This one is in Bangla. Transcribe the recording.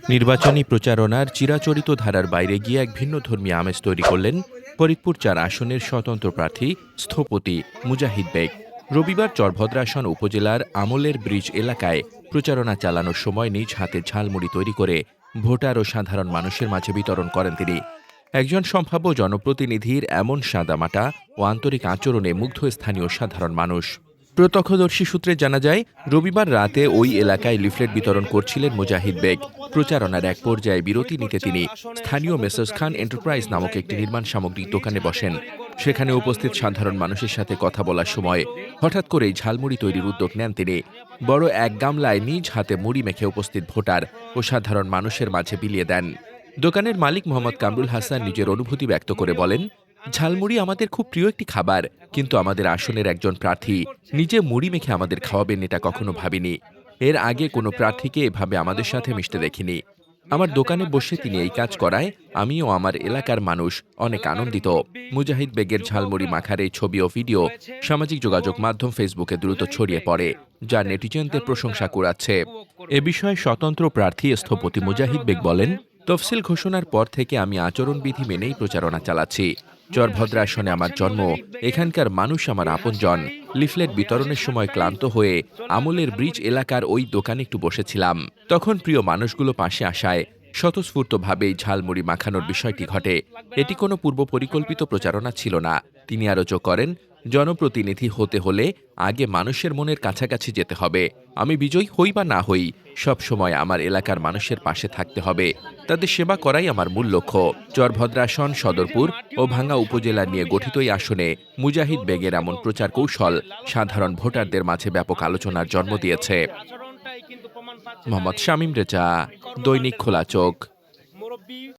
নির্বাচনী প্রচারণার চিরাচরিত ধারার বাইরে গিয়ে এক ভিন্ন ধর্মী আমেজ তৈরি করলেন ফরিদপুর-৪ আসনের স্বতন্ত্র প্রার্থী স্থপতি মুজাহিদ বেগ। রবিবার চরভদ্রাসন উপজেলার আমলের ব্রিজ এলাকায় প্রচারণা চালানোর সময় নিজ হাতে ঝালমুড়ি তৈরি করে ভোটার ও সাধারণ মানুষের মাঝে বিতরণ করেন তিনি। একজন সম্ভাব্য জনপ্রতিনিধির এমন সাদামাটা ও আন্তরিক আচরণে মুগ্ধ স্থানীয় সাধারণ মানুষ। প্রত্যক্ষদর্শী সূত্রে জানা যায়, রবিবার রাতে ওই এলাকায় লিফলেট বিতরণ করছিলেন মুজাহিদ বেগ। প্রচারণার এক পর্যায়ে বিরতি নিতে তিনি স্থানীয় মেসার্স খান এন্টারপ্রাইজ নামক একটি নির্মাণ সামগ্রিক দোকানে বসেন। সেখানে উপস্থিত সাধারণ মানুষের সাথে কথা বলার সময় হঠাৎ করেই ঝালমুড়ি তৈরির উদ্যোগ নেন তিনি। বড় এক গামলায় নিজ হাতে মুড়ি মেখে উপস্থিত ভোটার ও সাধারণ মানুষের মাঝে বিলিয়ে দেন। দোকানের মালিক মোহাম্মদ কামরুল হাসান নিজের অনুভূতি ব্যক্ত করে বলেন, ঝালমুড়ি আমাদের খুব প্রিয় একটি খাবার, কিন্তু আমাদের আসনের একজন প্রার্থী নিজে মুড়ি মেখে আমাদের খাওয়াবেন এটা কখনো ভাবিনি। এর আগে কোনো প্রার্থীকে এভাবে আমাদের সাথে মিশতে দেখিনি। আমার দোকানে বসে তিনি এই কাজ করায় আমি ও আমার এলাকার মানুষ অনেক আনন্দিত। মুজাহিদ বেগের ঝালমুড়ি মাখার এই ছবি ও ভিডিও সামাজিক যোগাযোগ মাধ্যম ফেসবুকে দ্রুত ছড়িয়ে পড়ে, যা নেটিজেনদের প্রশংসা কুড়াচ্ছে। এ বিষয়ে স্বতন্ত্র প্রার্থী স্থপতি মুজাহিদ বেগ বলেন, তফসিল ঘোষণার পর থেকে আমি আচরণবিধি মেনেই প্রচারণা চালাচ্ছি। চরভদ্রা আসনে আমার জন্ম, এখানকার মানুষ আমার আপনজন। লিফলেট বিতরণের সময় ক্লান্ত হয়ে আমলের ব্রিজ এলাকার ওই দোকানে একটু বসেছিলাম। তখন প্রিয় মানুষগুলো পাশে আসায় স্বতঃস্ফূর্তভাবেই ঝালমুড়ি মাখানোর বিষয়টি ঘটে। এটি কোনো পূর্ব পরিকল্পিত প্রচারণা ছিল না। তিনি আরও যোগ করেন, জনপ্রতিনিধি হতে হলে আগে মানুষের মনের কাছাকাছি যেতে হবে। আমি বিজয়ী হই বা না হই, সব সময় আমার এলাকার মানুষের পাশে থাকতে হবে। তাদের সেবা করাই আমার মূল লক্ষ্য। চরভদ্রাসন, সদরপুর ও ভাঙ্গা উপজেলা নিয়ে গঠিত এই আসনে মুজাহিদ বেগের এমন প্রচার কৌশল সাধারণ ভোটারদের মাঝে ব্যাপক আলোচনার জন্ম দিয়েছে। মোহাম্মদ শামীম রেজা, দৈনিক খোলা চোখ।